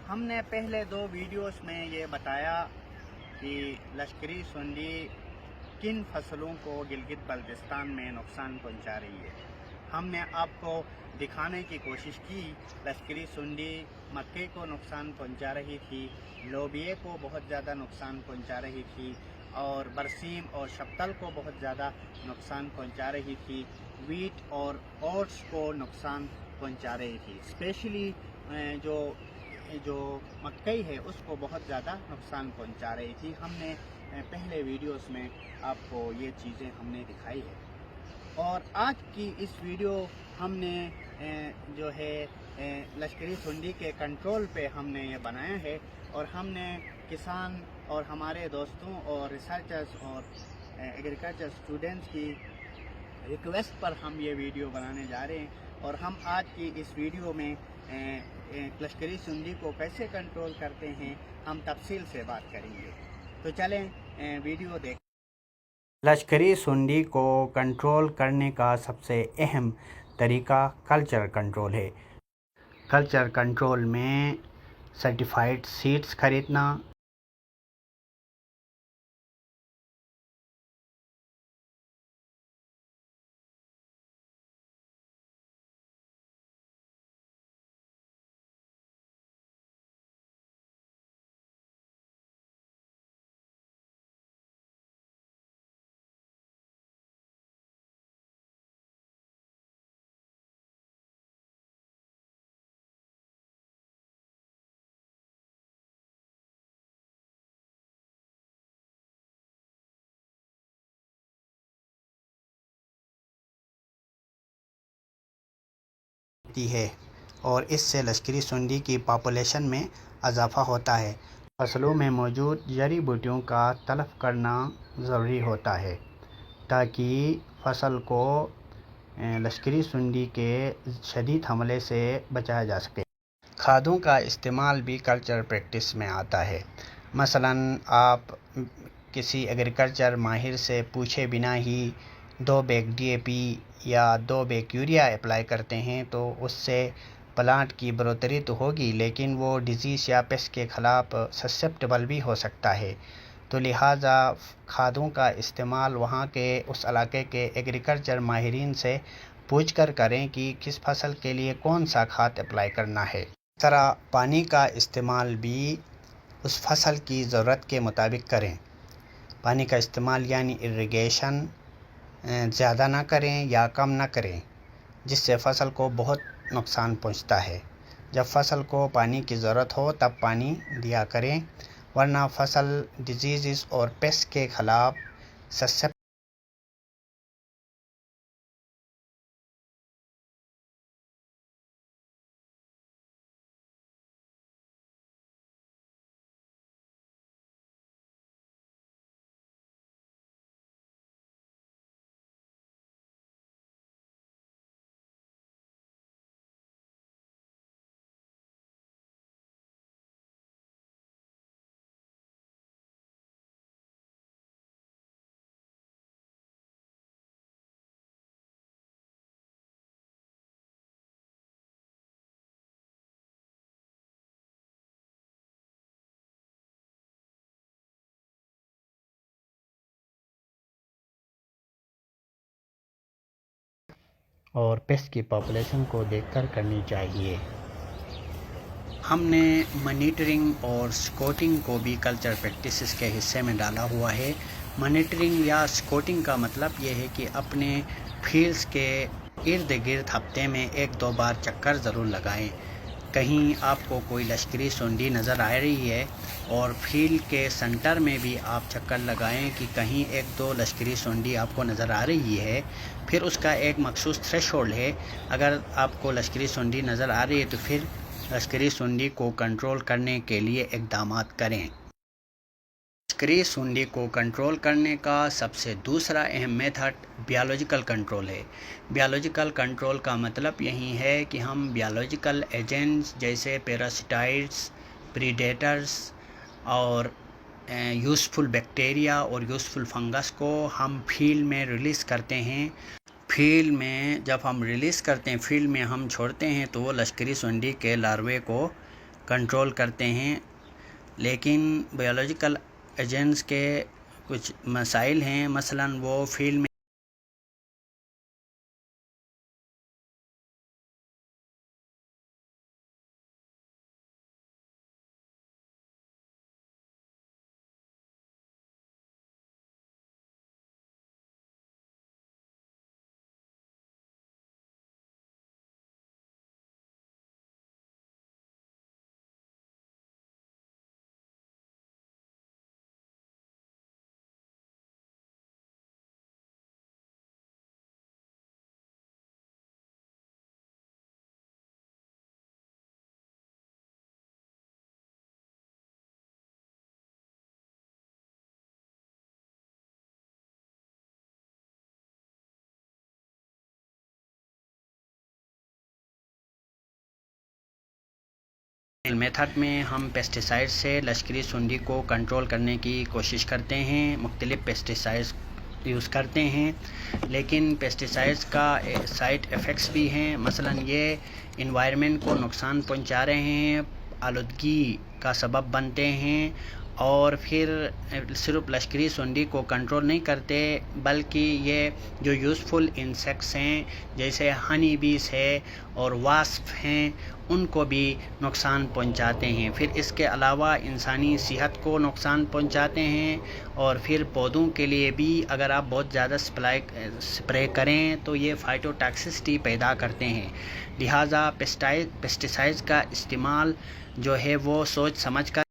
ہم نے پہلے 2 ویڈیوز میں یہ بتایا کہ لشکری سنڈی کن فصلوں کو گلگت بلتستان میں نقصان پہنچا رہی ہے۔ ہم نے آپ کو دکھانے کی کوشش کی لشکری سنڈی مکے کو نقصان پہنچا رہی تھی، لوبیے کو بہت زیادہ نقصان پہنچا رہی تھی، اور برسیم اور شپتل کو بہت زیادہ نقصان پہنچا رہی تھی، ویٹ اور اوٹس کو نقصان پہنچا رہی تھی۔ اسپیشلی جو مکئی ہے اس کو بہت زیادہ نقصان پہنچا رہی تھی۔ ہم نے پہلے ویڈیوز میں آپ کو یہ چیزیں ہم نے دکھائی ہے، اور آج کی اس ویڈیو ہم نے جو ہے لشکری سنڈی کے کنٹرول پہ ہم نے یہ بنایا ہے، اور ہم نے کسان اور ہمارے دوستوں اور ریسرچرز اور ایگریکلچر اسٹوڈنٹس کی ریکویسٹ پر ہم یہ ویڈیو بنانے جا رہے ہیں، اور ہم آج کی اس ویڈیو میں لشکری سنڈی کو کیسے کنٹرول کرتے ہیں ہم تفصیل سے بات کریں گے۔ تو چلیں ویڈیو دیکھیں۔ لشکری سنڈی کو کنٹرول کرنے کا سب سے اہم طریقہ کلچر کنٹرول ہے۔ کلچر کنٹرول میں سرٹیفائیڈ سیڈز خریدنا، ہے اور اس سے لشکری سنڈی کی پاپولیشن میں اضافہ ہوتا ہے۔ فصلوں میں موجود جڑی بوٹیوں کا تلف کرنا ضروری ہوتا ہے تاکہ فصل کو لشکری سنڈی کے شدید حملے سے بچایا جا سکے۔ کھادوں کا استعمال بھی کلچر پریکٹس میں آتا ہے۔ مثلاً آپ کسی ایگریکلچر ماہر سے پوچھے بنا ہی 2 بیگ DAP یا 2 بیگ یوریا اپلائی کرتے ہیں تو اس سے پلانٹ کی بڑھوتری تو ہوگی، لیکن وہ ڈیزیز یا پیسٹ کے خلاف سسیپٹیبل بھی ہو سکتا ہے۔ تو لہٰذا کھادوں کا استعمال وہاں کے اس علاقے کے ایگریکلچر ماہرین سے پوچھ کر کریں کہ کس فصل کے لیے کون سا کھاد اپلائی کرنا ہے۔ اس طرح پانی کا استعمال بھی اس فصل کی ضرورت کے مطابق کریں۔ پانی کا استعمال یعنی اریگیشن زیادہ نہ کریں یا کم نہ کریں، جس سے فصل کو بہت نقصان پہنچتا ہے۔ جب فصل کو پانی کی ضرورت ہو تب پانی دیا کریں، ورنہ فصل ڈیزیزز اور پیسٹ کے خلاف سسیپٹیبل اور پیسٹ کی پاپولیشن کو دیکھ کر کرنی چاہیے۔ ہم نے مانیٹرنگ اور سکوٹنگ کو بھی کلچر پریکٹسز کے حصے میں ڈالا ہوا ہے۔ مانیٹرنگ یا سکوٹنگ کا مطلب یہ ہے کہ اپنے فیلڈز کے ارد گرد ہفتے میں 1-2 بار چکر ضرور لگائیں۔ کہیں آپ کو کوئی لشکری سنڈی نظر آ رہی ہے اور فیلڈ کے سنٹر میں بھی آپ چکر لگائیں کہ کہیں 1-2 لشکری سنڈی آپ کو نظر آ رہی ہے، پھر اس کا ایک مخصوص تھریش ہولڈ ہے۔ اگر آپ کو لشکری سنڈی نظر آ رہی ہے تو پھر لشکری سنڈی کو کنٹرول کرنے کے لیے اقدامات کریں۔ لشکری سنڈی کو کنٹرول کرنے کا سب سے دوسرا اہم میتھڈ بیالوجیکل کنٹرول ہے۔ بیالوجیکل کنٹرول کا مطلب یہی ہے کہ ہم بیالوجیکل ایجنٹس جیسے پیراسائٹس، پریڈیٹرز اور یوزفل بیکٹیریا اور یوزفل فنگس کو ہم فیلڈ میں ریلیز کرتے ہیں۔ فیلڈ میں جب ہم ریلیز کرتے ہیں، فیلڈ میں ہم چھوڑتے ہیں تو وہ لشکری سنڈی کے لاروے کو کنٹرول کرتے ہیں، لیکن بایولوجیکل ایجنٹس کے کچھ مسائل ہیں، مثلاً وہ فیلڈ میں میتھڈ میں ہم پیسٹیسائڈ سے لشکری سنڈی کو کنٹرول کرنے کی کوشش کرتے ہیں، مختلف پیسٹیسائڈز یوز کرتے ہیں، لیکن پیسٹیسائڈز کا سائڈ ایفیکٹس بھی ہیں، مثلاً یہ انوائرمنٹ کو نقصان پہنچا رہے ہیں، آلودگی کا سبب بنتے ہیں، اور پھر صرف لشکری سنڈی کو کنٹرول نہیں کرتے بلکہ یہ جو یوزفل انسیکٹس ہیں جیسے ہنی بیز ہے اور واسپ ہیں ان کو بھی نقصان پہنچاتے ہیں، پھر اس کے علاوہ انسانی صحت کو نقصان پہنچاتے ہیں، اور پھر پودوں کے لیے بھی اگر آپ بہت زیادہ سپرے کریں تو یہ فائٹو ٹاکسسٹی پیدا کرتے ہیں، لہٰذا پیسٹیسائڈز کا استعمال جو ہے وہ سوچ سمجھ کر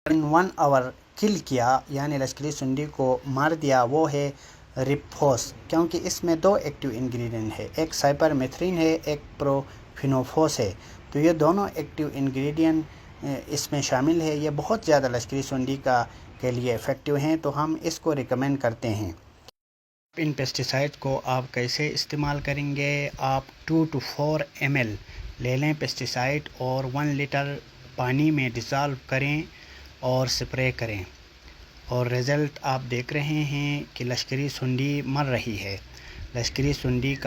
ان 1 hour کل کیا یعنی لشکری سنڈی کو مار دیا وہ ہے ریپوس، کیونکہ اس میں 2 ایکٹیو انگریڈینٹ ہے، ایک سائپر میتھرین ہے، ایک پروفینوفوس ہے، تو یہ دونوں ایکٹیو انگریڈینٹ اس میں شامل ہے، یہ بہت زیادہ لشکری سنڈی کے لیے افیکٹو ہیں، تو ہم اس کو ریکمینڈ کرتے ہیں۔ ان پیسٹیسائڈ کو آپ کیسے استعمال کریں گے؟ آپ 2 to 4 ml لے لیں پیسٹیسائڈ اور 1 لیٹر پانی میں ڈیزالو کریں اور سپرے کریں، اور رزلٹ آپ دیکھ رہے ہیں کہ لشکری سنڈی مر رہی ہے۔ لشکری سنڈی کا